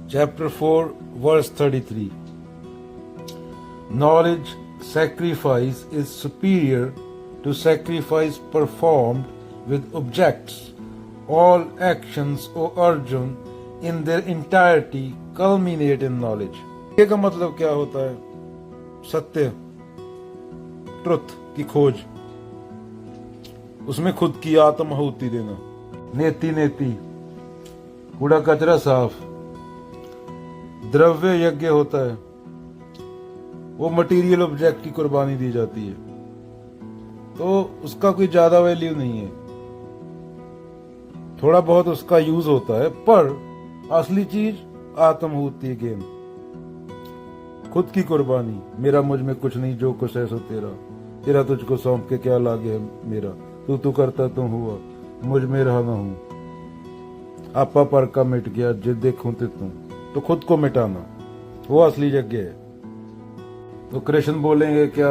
Chapter 4, verse 33. Knowledge sacrifice is superior to sacrifice performed with objects. All actions, O Arjun, in their entirety culminate in knowledge. ये का मतलब क्या होता है? सत्य, ट्रुथ की खोज, उसमें खुद की आत्माहुति देना, नेति नेति, कूड़ा कचरा साफ, द्रव्य यज्ञ होता है, वो मटेरियल ऑब्जेक्ट की कुर्बानी दी जाती है, तो उसका कोई ज्यादा वैल्यू नहीं है, थोड़ा बहुत उसका यूज होता है, पर असली चीज आत्माहुति गेम, खुद की कुर्बानी। मेरा मुझ में कुछ नहीं, जो कुछ है सो तेरा, तेरा तुझको सौंप के क्या लागे है मेरा, तू करता तो हुआ, मुझ में रहा ना हूं, आपा पर का मिट गया, जे देखूं ते तू, तो खुद को मिटाना वो असली यज्ञ है। तो कृष्ण बोलेंगे क्या,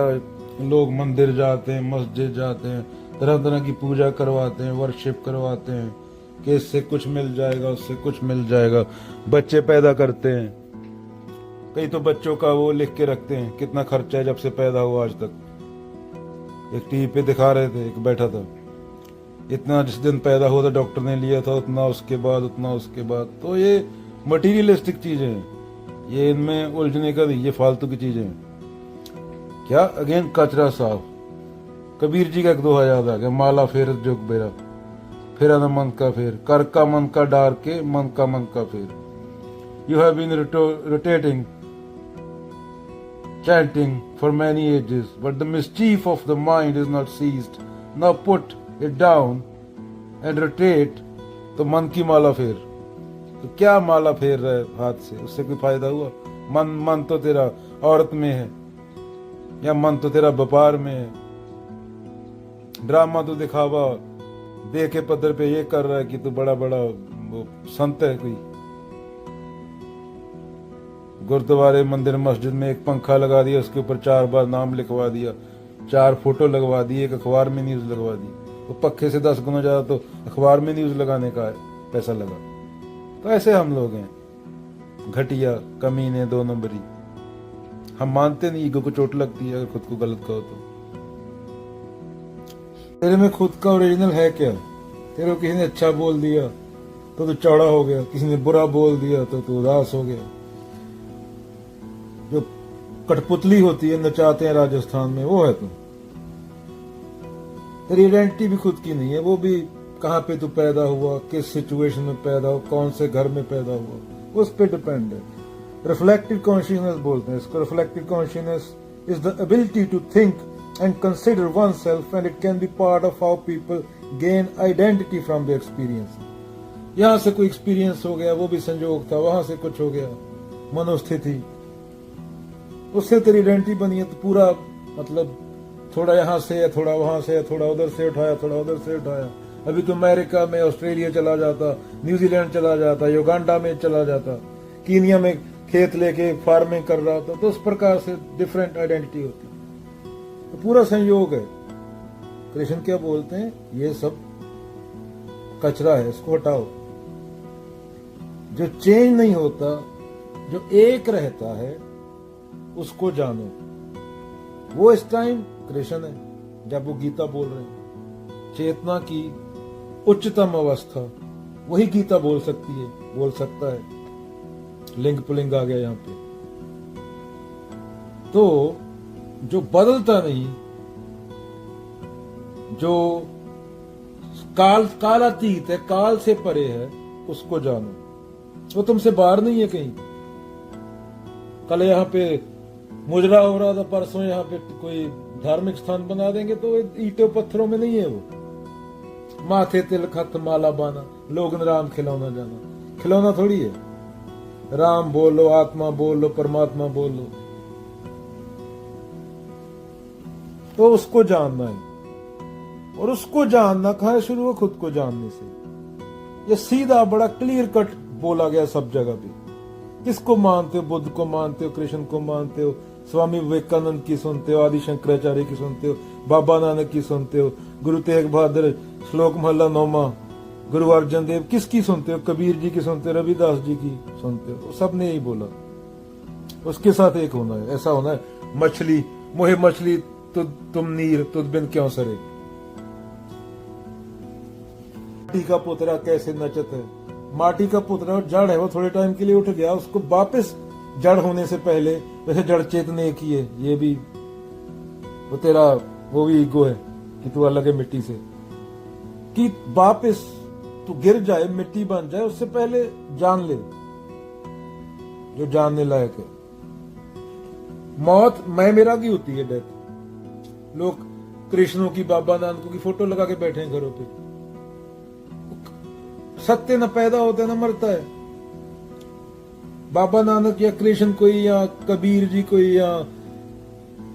लोग मंदिर जाते हैं, मस्जिद जाते हैं, तरह तरह की पूजा करवाते हैं, वर्शिप करवाते हैं कि इससे कुछ मिल जाएगा, उससे कुछ मिल जाएगा, बच्चे पैदा करते हैं, कई तो बच्चों का वो लिख के रखते हैं कितना खर्चा है जब से पैदा हुआ आज तक। एक टीवी पे दिखा रहे थे, एक बैठा था, इतना जिस दिन पैदा हुआ था डॉक्टर ने लिया था, उतना उसके बाद, उतना उसके बाद। तो ये मटीरियलिस्टिक चीजें हैं, ये इनमें उलझने का नहीं, ये फालतू की चीजें हैं। क्या अगेन कचरा साफ। कबीर जी का एक दोहा याद आ गया, माला फेर जोग बेरा, फेरा न मन का फेर, कर का मन का डार के, मन का फेर। You have been rotating chanting for many ages, but the mischief of the mind is not ceased. Now put it down and rotate. तो मन की माला फेर। तो क्या माला फेर रहा है हाथ से, उससे कोई फायदा हुआ? मन तो तेरा औरत में है, या मन तो तेरा व्यापार में है। ड्रामा तो दिखावा दे के पत्थर पे ये कर रहा है कि तू बड़ा बड़ा वो संत है कोई। गुरुद्वारे मंदिर मस्जिद में एक पंखा लगा दिया, उसके ऊपर 4 बार नाम लिखवा दिया, 4 फोटो लगवा दी, एक अखबार में न्यूज लगवा दी। तो पक्के से 10 गुना ज्यादा तो अखबार में न्यूज लगाने का पैसा लगा। तो ऐसे हम लोग हैं, घटिया, कमीने, 2 नंबरी। हम मानते नहीं, ईगो को चोट लगती है अगर खुद को गलत कहो तो। तेरे में खुद का ओरिजिनल है क्या? तेरे को किसी ने अच्छा बोल दिया तो तू चौड़ा हो गया, किसी ने बुरा बोल दिया तो तू उदास हो गया। जो कठपुतली होती है, नचाते हैं राजस्थान में, वो है तुम। तेरी आइडेंटिटी भी खुद की नहीं है, वो भी कहाँ पे तू पैदा हुआ, किस सिचुएशन में पैदा हुआ, कौन से घर में पैदा हुआ, उस पे डिपेंड है। रिफ्लेक्टिव कॉन्शियसनेस बोलते हैं इसको। Reflective consciousness is the ability to think and consider oneself, and it can be part of how people gain identity from the experience. यहां से कोई एक्सपीरियंस हो गया, वो भी संयोग था, वहां से कुछ हो गया, मनोस्थिति, उससे तेरी आइडेंटिटी बनी है। तो पूरा मतलब थोड़ा यहाँ से है, थोड़ा वहां से है, थोड़ा उधर से उठाया, थोड़ा उधर से उठाया। अभी तो अमेरिका में, ऑस्ट्रेलिया चला जाता, न्यूजीलैंड चला जाता, युगांडा में चला जाता, कीनिया में खेत लेके फार्मिंग कर रहा था। तो उस प्रकार से डिफरेंट आइडेंटिटी होती है। तो पूरा संयोग है। कृष्ण क्या बोलते हैं, ये सब कचरा है, इसको हटाओ। जो चेंज नहीं होता, जो एक रहता है, उसको जानो। वो इस टाइम कृष्ण है जब वो गीता बोल रहे हैं। चेतना की उच्चतम अवस्था, वही गीता बोल सकती है, बोल सकता है। लिंग पुलिंग आ गया यहां पे। तो जो बदलता नहीं, जो कालातीत है, काल से परे है, उसको जानो। वो तुमसे बाहर नहीं है कहीं। कल यहाँ पे मुजरा हो रहा था, परसों यहाँ पे कोई धार्मिक स्थान बना देंगे तो ईंटों पत्थरों में नहीं है वो। माथे तिल खत माला बाना, लोग राम खिलौना जाना। खिलौना थोड़ी है। राम बोलो, आत्मा बोलो, परमात्मा बोलो, तो उसको जानना है। और उसको जानना कहाँ है शुरू? खुद को जानने से। ये सीधा बड़ा क्लियर कट बोला गया सब जगह पे। किसको मानते हो? बुद्ध को मानते हो, कृष्ण को मानते हो, स्वामी विवेकानंद की सुनते हो, आदि शंकराचार्य की सुनते हो, बाबा नानक की सुनते हो, गुरु तेग बहादुर, श्लोक महला 9वां, गुरु अर्जन देव, किसकी सुनते हो? कबीर जी की सुनते हो, रविदास जी की सुनते हो? सबने यही बोला, उसके साथ एक होना है, ऐसा होना है। मछली मोहे मछली तुम नीर तुझ बिन क्यों सरे। माटी का पुतरा कैसे नचत है। माटी का पुतरा जड़ है, वो थोड़े टाइम के लिए उठ गया, उसको वापस जड़ होने से पहले वैसे जड़ चेतने की है। ये भी वो तेरा वो भी ईगो है कि तू अलग है मिट्टी से, कि वापस तू गिर जाए, मिट्टी बन जाए, उससे पहले जान ले जो जानने लायक है। मौत मैं मेरा की होती है, डेथ। लोग कृष्णों की, बाबा नानकों की फोटो लगा के बैठे हैं घरों पे। सत्य न पैदा होता है न मरता है। बाबा नानक या कृष्ण कोई या कबीर जी कोई या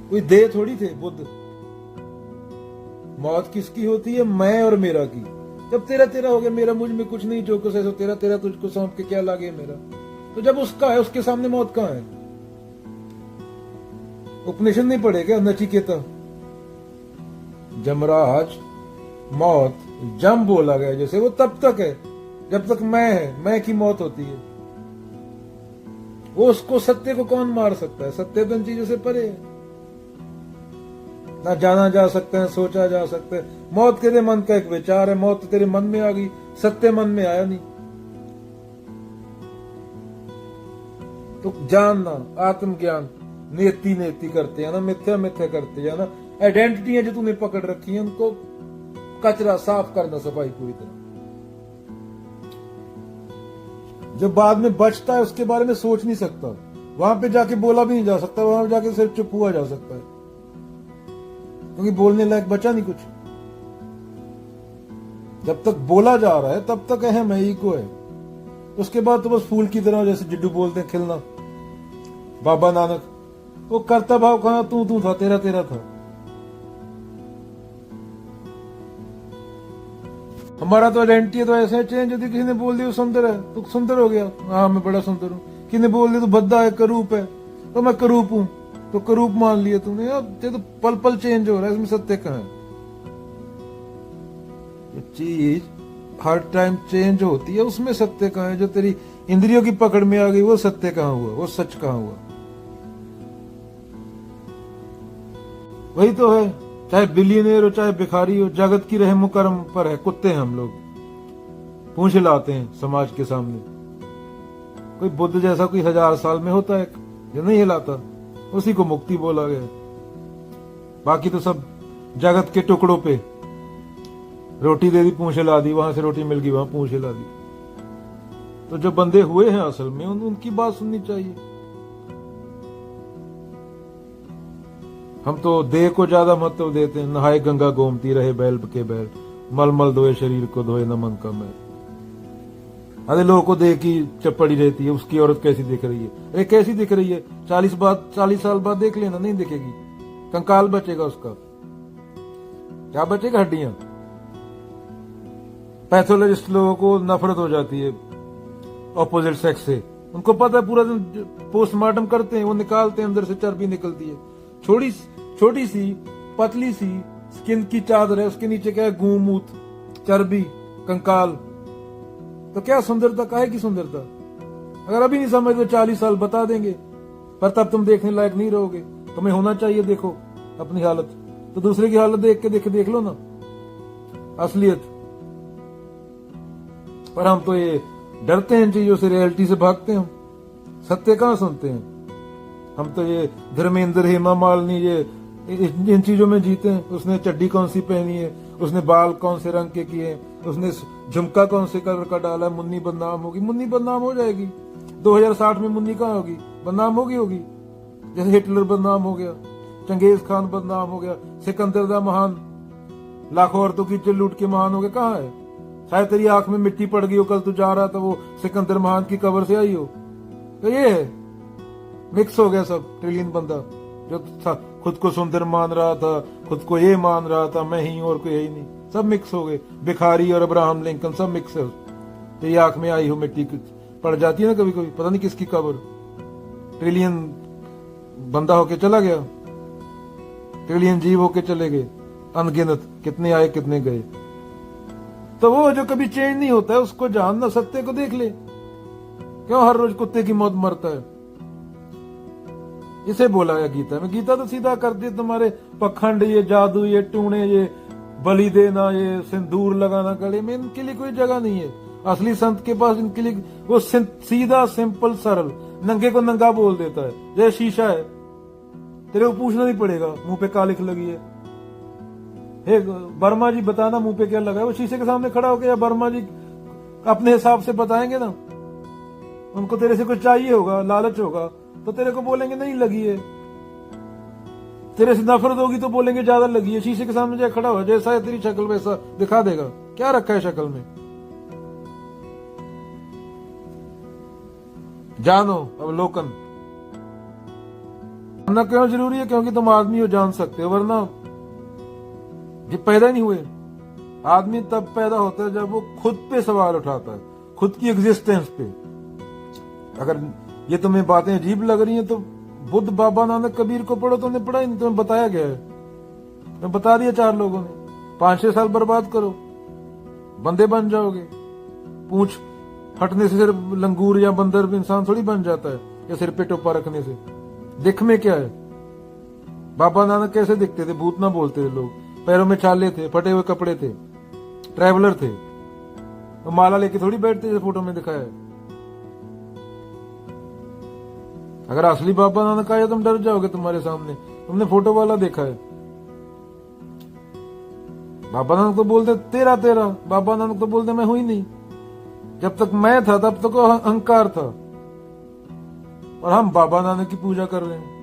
कोई देह थोड़ी थे बुद्ध। मौत किसकी होती है? मैं और मेरा की। जब तेरा तेरा हो गया, मेरा मुझ में कुछ नहीं, जो कुछ है सो तेरा तेरा, तुझको सौंप के क्या लागे मेरा। तो जब उसका है, उसके सामने मौत कहां है? उपनिषद नहीं पढ़े क्या? नचिकेता, जमराज, मौत, जम बोला गया जैसे, वो तब तक है जब तक मैं है, मैं की मौत होती है। वो उसको, सत्य को कौन मार सकता है? सत्य तो इन चीजों से परे है। ना जाना जा सकता है, सोचा जा सकता है। मौत तेरे मन का एक विचार है, मौत तेरे मन में आ गई, सत्य मन में आया नहीं। तो जानना, आत्मज्ञान, नेति नेति करते हैं ना, मिथ्या मिथ्या करते हैं ना। आइडेंटिटी है जो तूने पकड़ रखी है, उनको कचरा साफ करना, सफाई पूरी तरह। जो बाद में बचता है उसके बारे में सोच नहीं सकता, वहां पे जाके बोला भी नहीं जा सकता, वहां जाके सिर्फ चुप हुआ जा सकता है, क्योंकि बोलने लायक बचा नहीं कुछ। जब तक बोला जा रहा है तब तक अहम है, ईगो है। उसके बाद तो बस फूल की तरह, जैसे जिड्डू बोलते हैं, खिलना। बाबा नानक, वो कर्ता भाव कहां, तू था, तेरा तेरा था। हमारा तो आइडेंटिटी तो ऐसे चेंज होती, किसी ने बोल दिया सुंदर है तो सुंदर हो गया, हाँ मैं बड़ा सुंदर हूँ। किसी ने बोल दिया तो भद्दा है, करूप है, तो मैं करूप हूँ, तो करूप मान लिया तुमने। अब ये तो पल पल चेंज हो रहा है, इसमें सत्य कहाँ है? ये चीज हर टाइम चेंज होती है, उसमें सत्य कहाँ है? जो तेरी इंद्रियों की पकड़ में आ गई, वो सत्य कहाँ हुआ? वो सच कहाँ हुआ? वही तो है, चाहे बिलियनियर हो चाहे भिखारी हो, जगत की रहमो करम पर है। कुत्ते हैं हम लोग, पूंछ हिलाते हैं समाज के सामने। कोई बुद्ध जैसा कोई 1000 साल में होता है जो नहीं हिलाता, उसी को मुक्ति बोला गया। बाकी तो सब जगत के टुकड़ों पे रोटी दे दी, पूंछ हिला दी, वहां से रोटी मिल गई, वहां पूंछ हिला दी। तो जो बंदे हुए हैं असल में, उनकी बात सुननी चाहिए। हम तो देह को ज्यादा महत्व देते हैं। नहाए गंगा गोमती, रहे बैल के बैल, मल मल धोए शरीर को, धोए न मन का मैल। अरे लोगों को देह की चपड़ी रहती है, उसकी औरत कैसी दिख रही है। अरे कैसी दिख रही है? 40 साल बाद देख लेना, नहीं दिखेगी। कंकाल बचेगा उसका, क्या बचेगा? हड्डियां। पैथोलॉजिस्ट लोगों को नफरत हो जाती है ऑपोजिट सेक्स से। उनको पता है, पूरा दिन पोस्टमार्टम करते हैं, वो निकालते हैं, अंदर से चर्बी निकलती है। छोटी सी पतली सी स्किन की चादर है, उसके नीचे क्या है? गूमूत, चर्बी, कंकाल। तो क्या सुंदरता, काहे की सुंदरता? अगर अभी नहीं समझ तो 40 साल बता देंगे, पर तब तुम देखने लायक नहीं रहोगे। तुम्हें होना चाहिए, देखो अपनी हालत, तो दूसरे की हालत देख लो ना, असलियत। पर हम तो ये डरते हैं इन चीजों से, रियलिटी से भागते हैं। हम सत्य कहां सुनते हैं? हम तो ये धर्मेंद्र, हेमा मालिनी, ये इन चीजों में जीते हैं। उसने चड्डी कौन सी पहनी है, उसने बाल कौन से रंग के किए, उसने झुमका कौन से कलर का डाला, मुन्नी बदनाम होगी। मुन्नी बदनाम हो जाएगी। 2060 में मुन्नी कहाँ होगी? बदनाम होगी। जैसे हिटलर बदनाम हो गया, चंगेज खान बदनाम हो गया, सिकंदर दा महान लाखों औरतों की इज्जत लूट के महान हो गया। कहाँ है? शायद तेरी आंख में मिट्टी पड़ गई हो, कल तू जा रहा था, वो सिकंदर महान की कब्र से आई हो। तो ये है, मिक्स हो गया सब। ट्रिलियन बंदा जो था, खुद को सुंदर मान रहा था, खुद को ये मान रहा था, मैं ही और कोई है ही नहीं, सब मिक्स हो गए। भिखारी और अब्राहम लिंकन सब मिक्स है। तेरी आंख में आई हो मिट्टी पड़ जाती है ना कभी कभी, पता नहीं किसकी कब्र। ट्रिलियन बंदा होके चला गया, ट्रिलियन जीव होके चले गए, अनगिनत, कितने आए कितने गए। तो वो जो कभी चेंज नहीं होता है उसको जानना, सत्य को देख ले। क्यों हर रोज कुत्ते की मौत मरता है? इसे बोला गया गीता में। गीता तो सीधा करती है तुम्हारे पखंड, ये जादू, ये टूणे, ये बलि देना, ये सिंदूर लगाना गले में, इनके लिए कोई जगह नहीं है। असली संत के पास इनके लिए वो सीधा, सिंपल, सरल, नंगे को नंगा बोल देता है। जैसे शीशा है, तेरे को पूछना नहीं पड़ेगा मुंह पे क्या लिख लगी है। हे वर्मा जी बताना मुंह पे क्या लगा है। वो शीशे के सामने खड़ा होकर या वर्मा जी अपने हिसाब से बताएंगे ना। उनको तेरे से कुछ चाहिए होगा, लालच होगा, तो तेरे को बोलेंगे नहीं लगी है। तेरे से नफरत होगी तो बोलेंगे ज्यादा लगी है। शीशे के सामने जाए खड़ा हो, जैसा है तेरी शक्ल वैसा दिखा देगा। क्या रखा है शक्ल में? जानो अवलोकन। जानना क्यों जरूरी है? क्योंकि तुम आदमी हो, जान सकते हो, वरना ये पैदा नहीं हुए। आदमी तब पैदा होता है जब वो खुद पे सवाल उठाता है, खुद की एग्जिस्टेंस पे। अगर ये तुम्हें बातें अजीब लग रही हैं तो बुद्ध, बाबा नानक, कबीर को पढ़ो। तुमने पढ़ा ही नहीं, तुम्हें बताया गया है, तुम्हें बता दिया 4 लोगों ने। 5-6 साल बर्बाद करो, बंदे बन जाओगे। पूंछ हटने से सिर्फ लंगूर या बंदर भी इंसान थोड़ी बन जाता है, या सिर पे टोपा रखने से। दिख में क्या है? बाबा नानक कैसे दिखते थे? भूत ना बोलते थे लोग, पैरों में छाले थे, फटे हुए कपड़े थे, ट्रैवलर थे। तो माला लेके थोड़ी बैठते जैसे फोटो में दिखाया है। अगर असली बाबा नानक आए तुम डर जाओगे तुम्हारे सामने। तुमने फोटो वाला देखा है? बाबा नानक तो बोलते तेरा तेरा, बाबा नानक तो बोलते मैं हुई नहीं। जब तक मैं था तब तक अहंकार था, और हम बाबा नानक की पूजा कर रहे हैं।